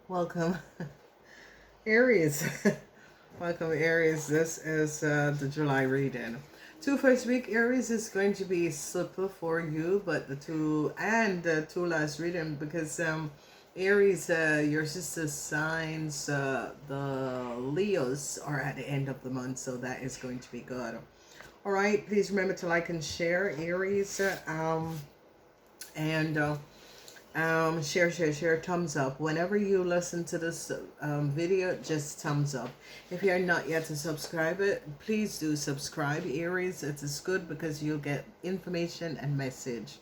Welcome, Aries. Welcome, Aries. This is the July reading. First week, Aries is going to be super for you, but the two last reading because Aries, your sister's signs, the Leos are at the end of the month, so that is going to be good. All right, please remember to like and share, Aries, and share, thumbs up whenever you listen to this video. Just thumbs up. If you're not yet to subscribe it, please do subscribe, Aries. It is good because you'll get information and message.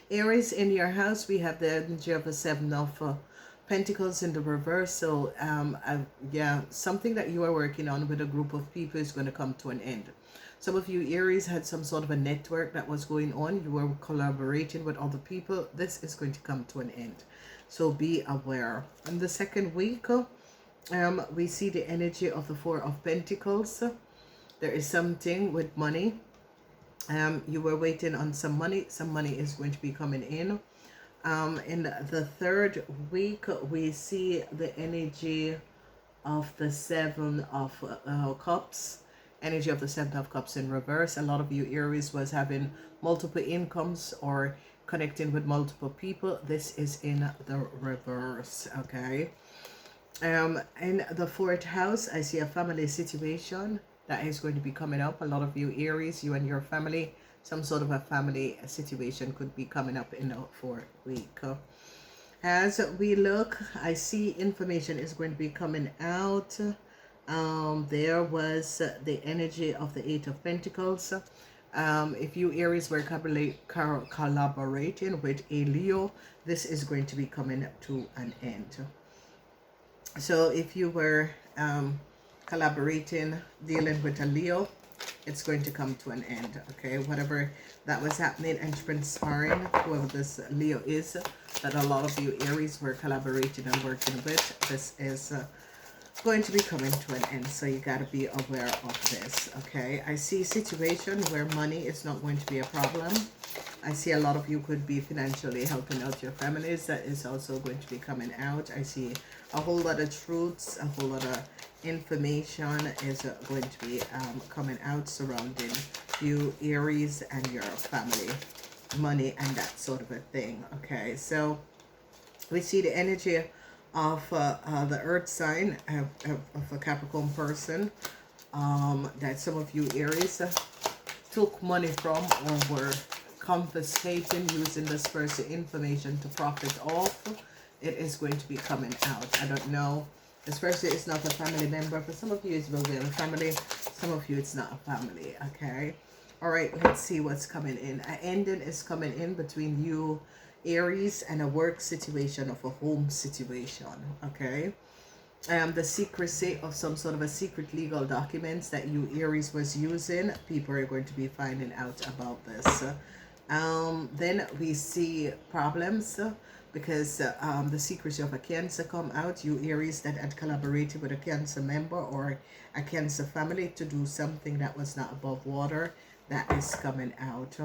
Aries, in your house we have the energy of the Seven of Pentacles in the reverse. So yeah, something that you are working on with a group of people is going to come to an end. Some of you Aries had some sort of a network that was going on. You were collaborating with other people. This is going to come to an end. So be aware. In the second week, we see the energy of the Four of Pentacles. There is something with money. You were waiting on some money. Some money is going to be coming in. In the third week, we see the energy of the Seven of Cups. Energy of the Seven of Cups in reverse. A lot of you Aries was having multiple incomes or connecting with multiple people. This is in the reverse. Okay. In the fourth house, I see a family situation that is going to be coming up. A lot of you Aries, you and your family, some sort of a family situation could be coming up in the fourth week. As we look, I see information is going to be coming out. There was the energy of the Eight of Pentacles. If you Aries were collaborating with a Leo, this is going to be coming to an end. So if you were collaborating, dealing with a Leo, it's going to come to an end. Okay, whatever that was happening and transpiring, whoever this Leo is, that a lot of you Aries were collaborating and working with, this is going to be coming to an end. So you got to be aware of this. Okay, I see a situation where money is not going to be a problem. I see a lot of you could be financially helping out your families. That is also going to be coming out. I see a whole lot of truths, a whole lot of information is going to be coming out surrounding you Aries and your family, money and that sort of a thing. Okay, so we see the energy of the earth sign of a Capricorn person that some of you Aries took money from or were confiscating, using this person's information to profit off. It is going to be coming out. I don't know. This person is not a family member. For some of you it will be a family. Some of you it's not a family. Okay. All right. Let's see what's coming in. An ending is coming in between you Aries and a work situation of a home situation. Okay. The secrecy of some sort of a secret legal documents that you Aries was using, people are going to be finding out about this. Then we see problems because the secrecy of a Cancer come out. You Aries that had collaborated with a Cancer member or a Cancer family to do something that was not above water, that is coming out.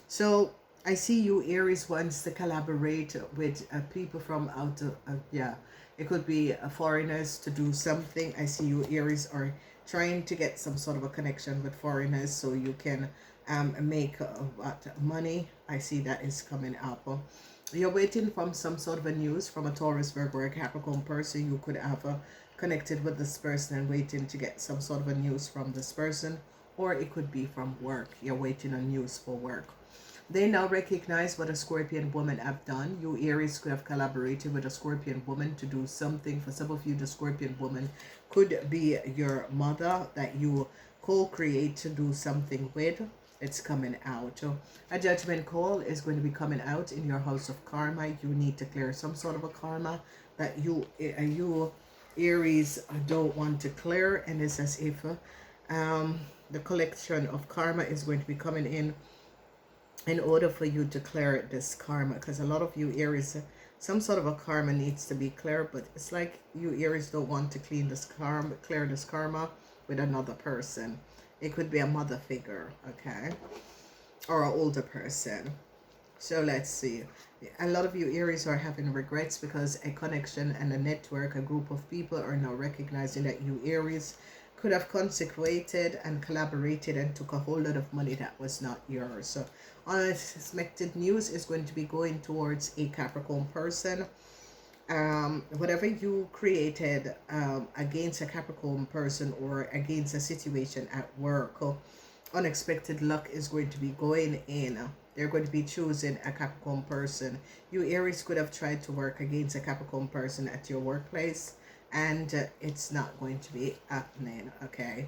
So I see you Aries wants to collaborate with people from out of, yeah, it could be foreigners to do something. I see you Aries are trying to get some sort of a connection with foreigners so you can make money. I see that is coming up. You're waiting from some sort of a news from a Taurus, Virgo, or Capricorn person. You could have connected with this person and waiting to get some sort of a news from this person, or it could be from work. You're waiting on news for work. They now recognize what a Scorpion woman have done. You Aries could have collaborated with a Scorpion woman to do something. For some of you, the Scorpion woman could be your mother that you co-create to do something with. It's coming out. A judgment call is going to be coming out in your house of karma. You need to clear some sort of a karma that you Aries don't want to clear, and it's as if the collection of karma is going to be coming in order for you to clear this karma, because a lot of you Aries, some sort of a karma needs to be clear, but it's like you Aries don't want to clear this karma with another person. It could be a mother figure, okay, or an older person. So let's see. A lot of you Aries are having regrets because a connection and a network, a group of people are now recognizing that you Aries could have consecrated and collaborated and took a whole lot of money that was not yours. So unexpected news is going to be going towards a Capricorn person. Whatever you created against a Capricorn person or against a situation at work, unexpected luck is going to be going in. They're going to be choosing a Capricorn person. You Aries could have tried to work against a Capricorn person at your workplace, and it's not going to be happening. Okay,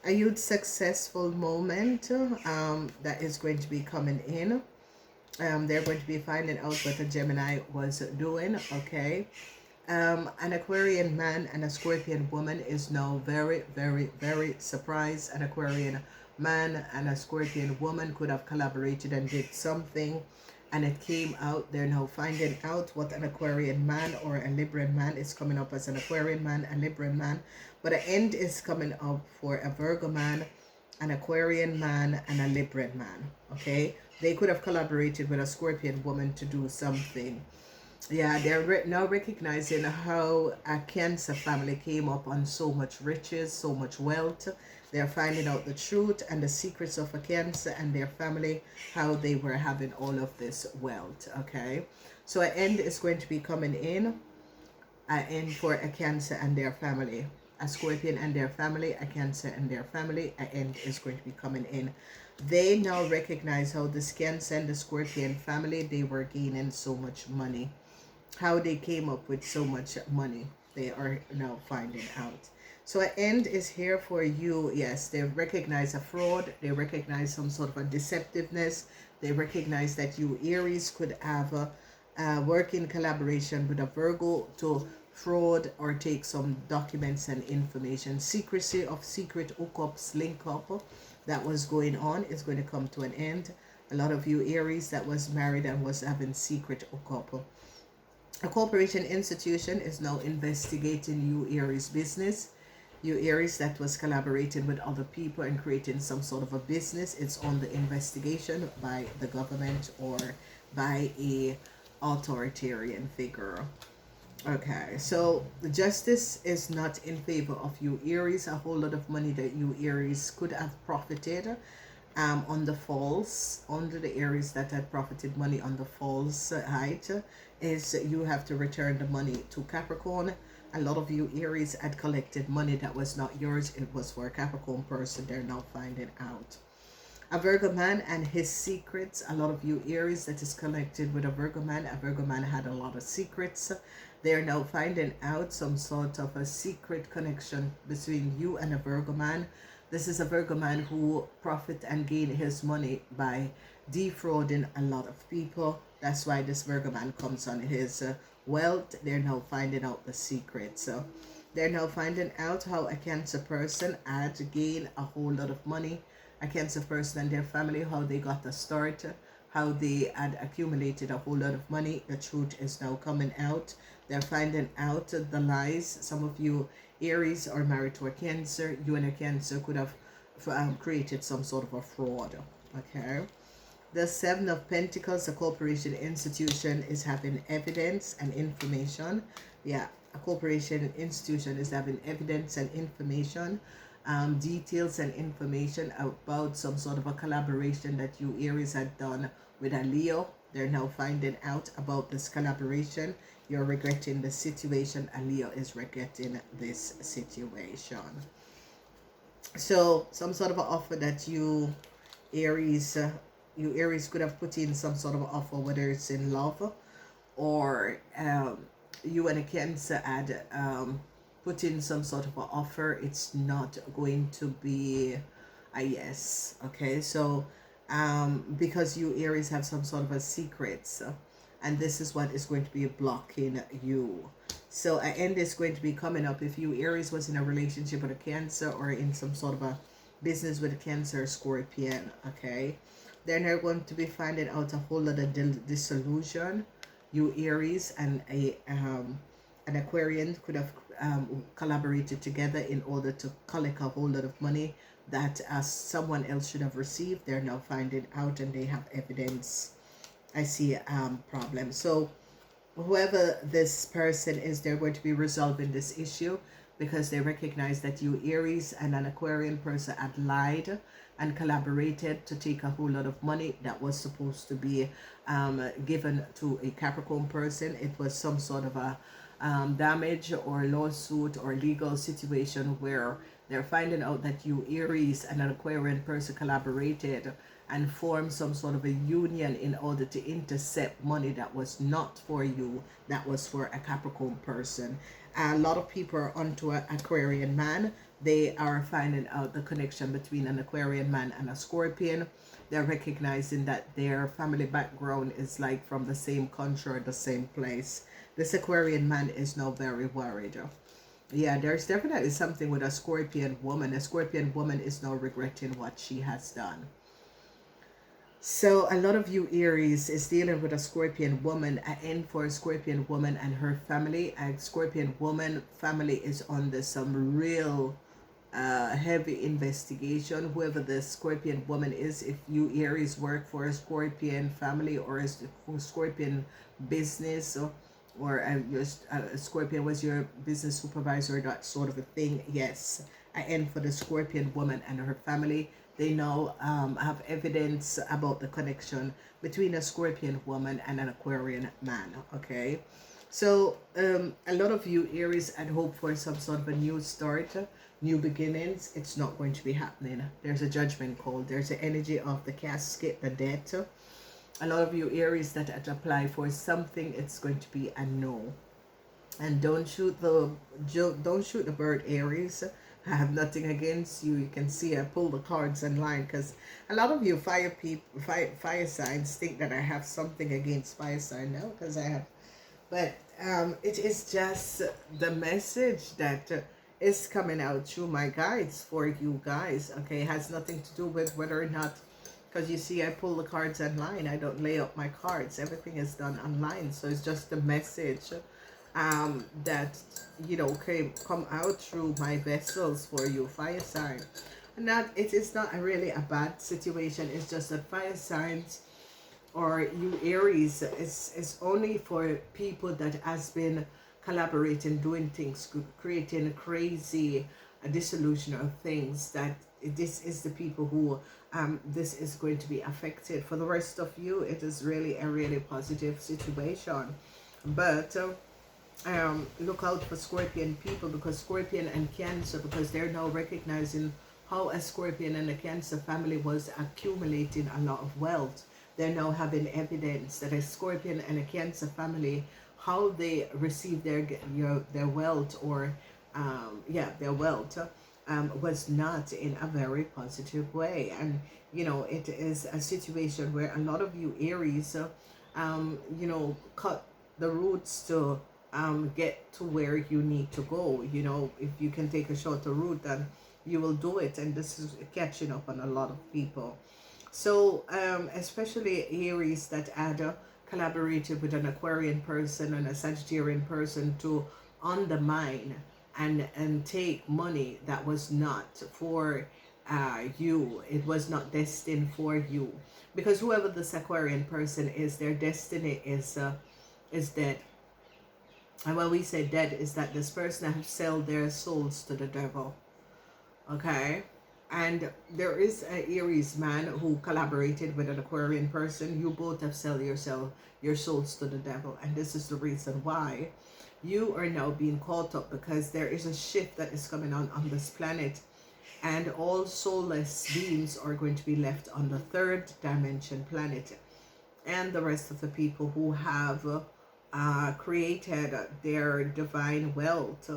a huge successful moment that is going to be coming in. They're going to be finding out what a Gemini was doing. Okay, an Aquarian man and a Scorpion woman is now very, very, very surprised. An Aquarian man and a Scorpion woman could have collaborated and did something, and it came out. They're now finding out what an Aquarian man or a Libran man is coming up as an Aquarian man, a Libran man, but the end is coming up for a Virgo man, an Aquarian man, and a Libran man. Okay, they could have collaborated with a Scorpion woman to do something. Yeah, they're now recognizing how a Cancer family came up on so much riches, so much wealth. They're finding out the truth and the secrets of a Cancer and their family, how they were having all of this wealth. Okay, so an end is going to be coming in. An end for a Cancer and their family. A Scorpion and their family, a Cancer and their family, an end is going to be coming in. They now recognize how this Cancer and the Scorpion family, they were gaining so much money. How they came up with so much money, they are now finding out. So an end is here for you. Yes, they recognize a fraud. They recognize some sort of a deceptiveness. They recognize that you Aries could have a working collaboration with a Virgo to fraud or take some documents and information. Secrecy of secret hookups, link up that was going on is going to come to an end. A lot of you Aries that was married and was having secret hookup. A corporation institution is now investigating you Aries business. You Aries that was collaborating with other people and creating some sort of a business, it's on the investigation by the government or by a authoritarian figure. Okay, so the justice is not in favor of you Aries. A whole lot of money that you Aries could have profited on the false, under the Aries that had profited money on the false height, is you have to return the money to Capricorn. A lot of you Aries had collected money that was not yours. It was for a Capricorn person. They're now finding out. A Virgo man and his secrets. A lot of you Aries that is connected with a Virgo man. A Virgo man had a lot of secrets. They are now finding out some sort of a secret connection between you and a Virgo man. This is a Virgo man who profit and gain his money by defrauding a lot of people. That's why this Virgo man comes on his wealth. They're now finding out the secret. So they're now finding out how a Cancer person had gained a whole lot of money. A Cancer person and their family, how they got the start, how they had accumulated a whole lot of money. The truth is now coming out. They're finding out the lies. Some of you Aries are married to a Cancer. You and a Cancer could have created some sort of a fraud. Okay. The Seven of Pentacles, a corporation institution, is having evidence and information. Yeah, a corporation institution is having evidence and information, details and information about some sort of a collaboration that you Aries had done with a Leo. They're now finding out about this collaboration. You're regretting the situation, and Leo is regretting this situation. So some sort of an offer that you Aries could have put in some sort of offer, whether it's in love or you and a Cancer had put in some sort of an offer. It's not going to be a yes. Okay, so because you Aries have some sort of a secrets, and this is what is going to be blocking you. So an end is going to be coming up if you Aries was in a relationship with a Cancer or in some sort of a business with a Cancer or Scorpion. Okay, they're now going to be finding out a whole lot of disillusion. You Aries and an Aquarian could have collaborated together in order to collect a whole lot of money that someone else should have received. They're now finding out, and they have evidence I see problems. So whoever this person is, they're going to be resolving this issue because they recognize that you Aries and an Aquarian person had lied and collaborated to take a whole lot of money that was supposed to be given to a Capricorn person. It was some sort of a damage or lawsuit or legal situation where they're finding out that you Aries and an Aquarian person collaborated and form some sort of a union in order to intercept money that was not for you, that was for a Capricorn person. A lot of people are onto an Aquarian man. They are finding out the connection between an Aquarian man and a Scorpion. They're recognizing that their family background is like from the same country or the same place. This Aquarian man is now very worried. Yeah, there's definitely something with a Scorpion woman. A Scorpion woman is now regretting what she has done. So a lot of you Aries is dealing with a Scorpion woman. An end for a Scorpion woman and her family. A Scorpion woman family is under some real heavy investigation. Whoever the Scorpion woman is, if you Aries work for a Scorpion family or a Scorpion business, or a Scorpion was your business supervisor, that sort of a thing, yes, an end for the Scorpion woman and her family. They now have evidence about the connection between a Scorpion woman and an Aquarian man, okay? So a lot of you Aries had hoped for some sort of a new start, new beginnings. It's not going to be happening. There's a judgment call. There's the energy of the casket, the death. A lot of you Aries that had applied for something, it's going to be a no. And don't shoot the bird, Aries. I have nothing against you. You can see I pull the cards online because a lot of you fire signs think that I have something against fire sign. No, because I have. But it is just the message that is coming out through my guides for you guys. Okay, it has nothing to do with whether or not, because you see I pull the cards online. I don't lay up my cards. Everything is done online. So it's just the message that, you know, come out through my vessels for you, fire sign. And that it is not really a bad situation. It's just that fire signs or you Aries is only for people that has been collaborating, doing things, creating crazy dissolution of things. That this is the people who this is going to be affected. For the rest of you, it is really a really positive situation. But look out for Scorpion people, because Scorpion and Cancer, because they're now recognizing how a Scorpion and a Cancer family was accumulating a lot of wealth. They're now having evidence that a Scorpion and a Cancer family, how they receive their wealth, or their wealth was not in a very positive way. And you know, it is a situation where a lot of you Aries you know, cut the roots to get to where you need to go. You know, if you can take a shorter route, then you will do it. And this is catching up on a lot of people. So especially Aries that had collaborated with an Aquarian person and a Sagittarian person to undermine and take money that was not for you. It was not destined for you, because whoever this Aquarian person is, their destiny is dead. And when we say dead, is that this person has sold their souls to the devil. Okay? And there is an Aries man who collaborated with an Aquarian person. You both have sold your souls to the devil. And this is the reason why you are now being caught up, because there is a shift that is coming on this planet. And all soulless beings are going to be left on the third dimension planet. And the rest of the people who have created their divine wealth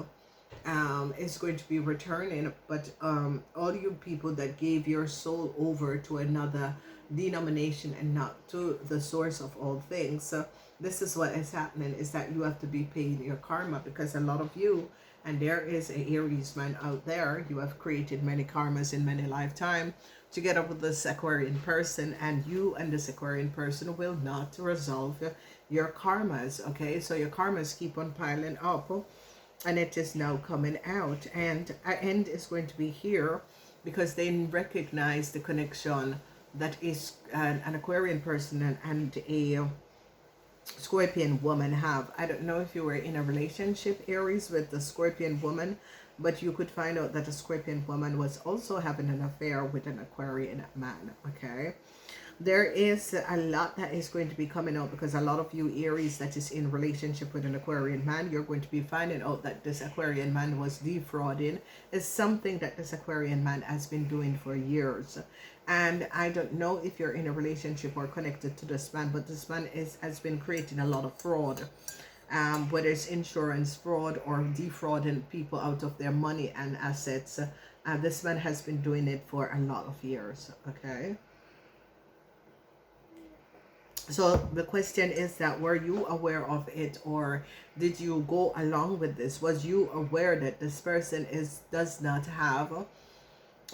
is going to be returning. But all you people that gave your soul over to another denomination and not to the source of all things, so this is what is happening, is that you have to be paying your karma, because a lot of you, and there is an Aries man out there, you have created many karmas in many lifetimes to get up with this Aquarian person, and you and this Aquarian person will not resolve your karmas. Okay, so your karmas keep on piling up, and it is now coming out, and an end is going to be here, because they recognize the connection that is an Aquarian person and a Scorpion woman have. I don't know if you were in a relationship, Aries, with the Scorpion woman, but you could find out that a Scorpion woman was also having an affair with an Aquarian man, okay? There is a lot that is going to be coming out, because a lot of you Aries that is in relationship with an Aquarian man, you're going to be finding out that this Aquarian man was defrauding. It's something that this Aquarian man has been doing for years. And I don't know if you're in a relationship or connected to this man, but this man has been creating a lot of fraud. Whether it's insurance fraud or defrauding people out of their money and assets. This man has been doing it for a lot of years, okay? So the question is that, were you aware of it, or did you go along with this? Was you aware that this person does not have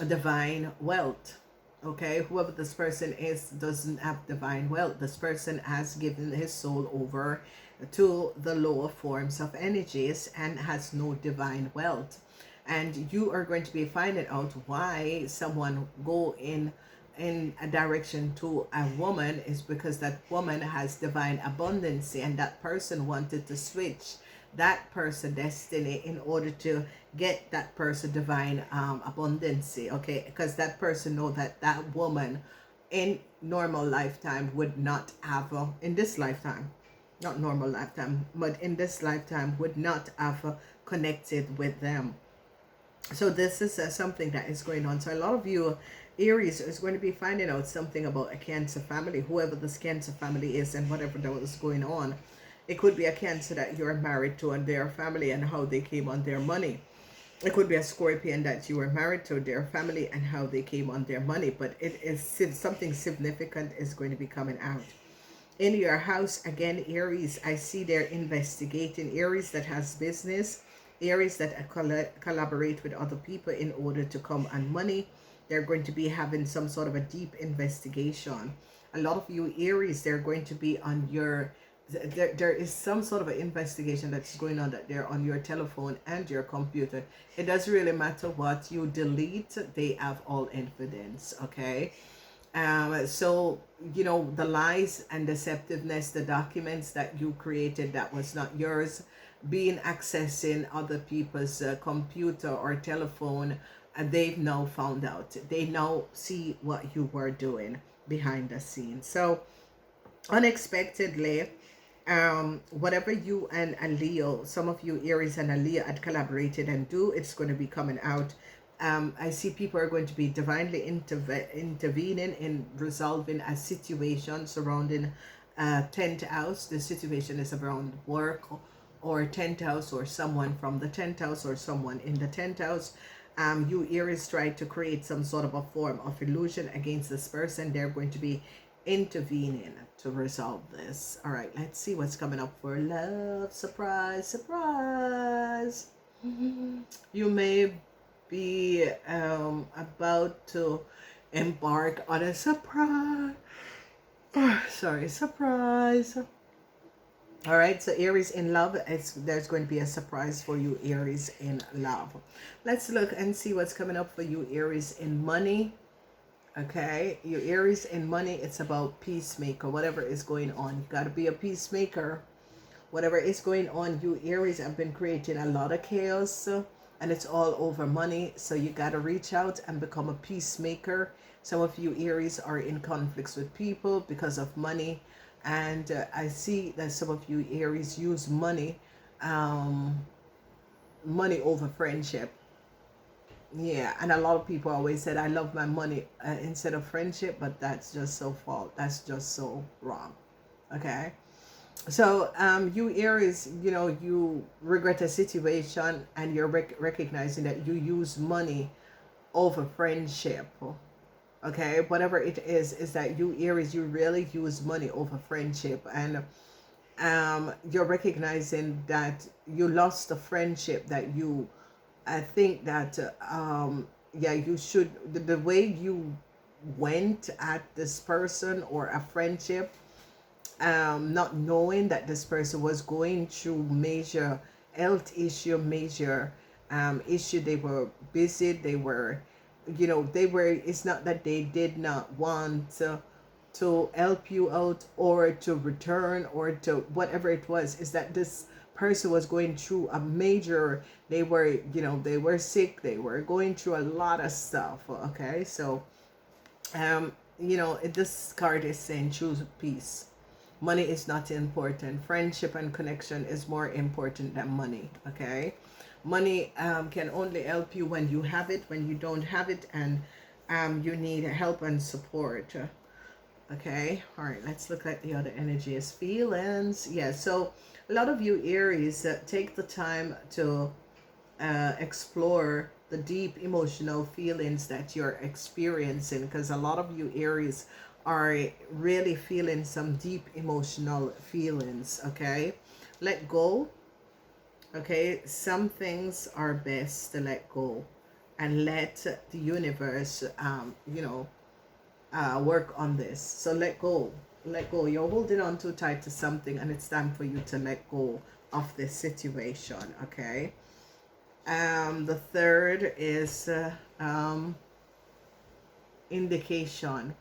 a divine wealth? Okay, whoever this person is doesn't have divine wealth. This person has given his soul over to the lower forms of energies and has no divine wealth. And you are going to be finding out why someone go in a direction to a woman is because that woman has divine abundance, and that person wanted to switch that person destiny in order to get that person divine abundance, okay? Because that person know that that woman in normal lifetime would not have in this lifetime, not normal lifetime, but in this lifetime would not have connected with them. So this is something that is going on. So a lot of you Aries is going to be finding out something about a Cancer family, whoever this Cancer family is, and whatever that was going on. It could be a Cancer that you're married to and their family and how they came on their money. It could be a Scorpion that you were married to, their family, and how they came on their money. But it is something significant is going to be coming out. In your house, again, Aries, I see they're investigating. Aries that has business, Aries that collaborate with other people in order to come on money. They're going to be having some sort of a deep investigation. A lot of you Aries, they're going to be on your, there is some sort of an investigation that's going on, that they're on your telephone and your computer. It doesn't really matter what you delete, they have all evidence, okay? So, you know, the lies and deceptiveness, the documents that you created that was not yours, being accessing other people's computer or telephone, and they've now found out. They now see what you were doing behind the scenes. So unexpectedly, whatever you and a Leo, some of you Aries and a Leo had collaborated and do, it's going to be coming out. I see people are going to be divinely intervening in resolving a situation surrounding 10th house. The situation is around work or 10th house, or someone from the 10th house, or someone in the 10th house. You Aries try to create some sort of a form of illusion against this person. They're going to be intervening to resolve this. All right, let's see what's coming up for love. Surprise, surprise. You may be about to embark on a surprise. Surprise. All right, so Aries in love, there's going to be a surprise for you Aries in love. Let's look and see what's coming up for you Aries in money. Okay, you Aries in money, it's about peacemaker. Whatever is going on, you got to be a peacemaker. Whatever is going on, you Aries have been creating a lot of chaos, and it's all over money. So you got to reach out and become a peacemaker. Some of you Aries are in conflicts with people because of money. And I see that some of you Aries use money over friendship. Yeah, and a lot of people always said, I love my money instead of friendship, but that's just so false. That's just so wrong. Okay. So you Aries, you know, you regret a situation and you're recognizing that you use money over friendship. Okay, whatever it is that you Aries, you really use money over friendship, and you're recognizing that you lost the friendship that you, I think that yeah, you should, the way you went at this person or a friendship, not knowing that this person was going through major health issue, major issue. They were busy, they were you know, it's not that they did not want to help you out or to return or to whatever it was. Is that this person was going through a major, they were, you know, they were sick, they were going through a lot of stuff. Okay, so you know, this card is saying choose peace. Money is not important. Friendship and connection is more important than money. Okay, money can only help you when you have it. When you don't have it, and you need help and support. Okay, all right, let's look at the other energies. Feelings. Yeah, so a lot of you Aries take the time to explore the deep emotional feelings that you're experiencing, because a lot of you Aries are really feeling some deep emotional feelings. Okay, let go. Okay, some things are best to let go and let the universe you know, work on this. So let go. Let go. You're holding on too tight to something, and it's time for you to let go of this situation. Okay, the third is indication.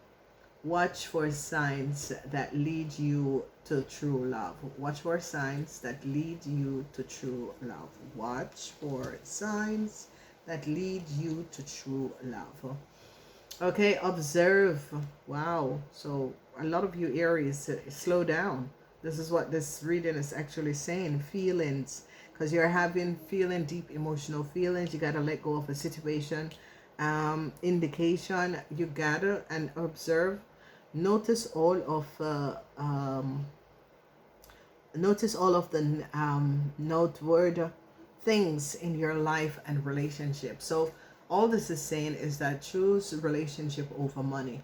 Watch for signs that lead you to true love. Watch for signs that lead you to true love. Watch for signs that lead you to true love. Okay, observe. Wow. So a lot of you Aries, slow down. This is what this reading is actually saying. Feelings, because you're feeling deep emotional feelings. You got to let go of a situation. Indication, you gather and observe. Notice all of the noteworthy things in your life and relationship. So all this is saying is that choose relationship over money.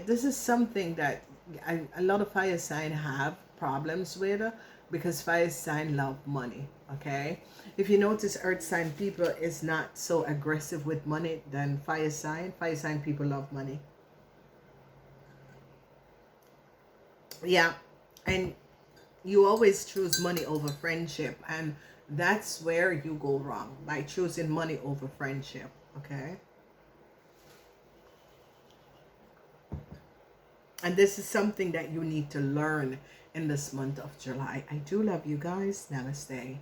This is something that a lot of fire sign have problems with, because fire sign love money. Okay, if you notice, earth sign people is not so aggressive with money than fire sign. Fire sign people love money. Yeah, and you always choose money over friendship, and that's where you go wrong, by choosing money over friendship. Okay, and this is something that you need to learn in this month of July. I do love you guys. Namaste.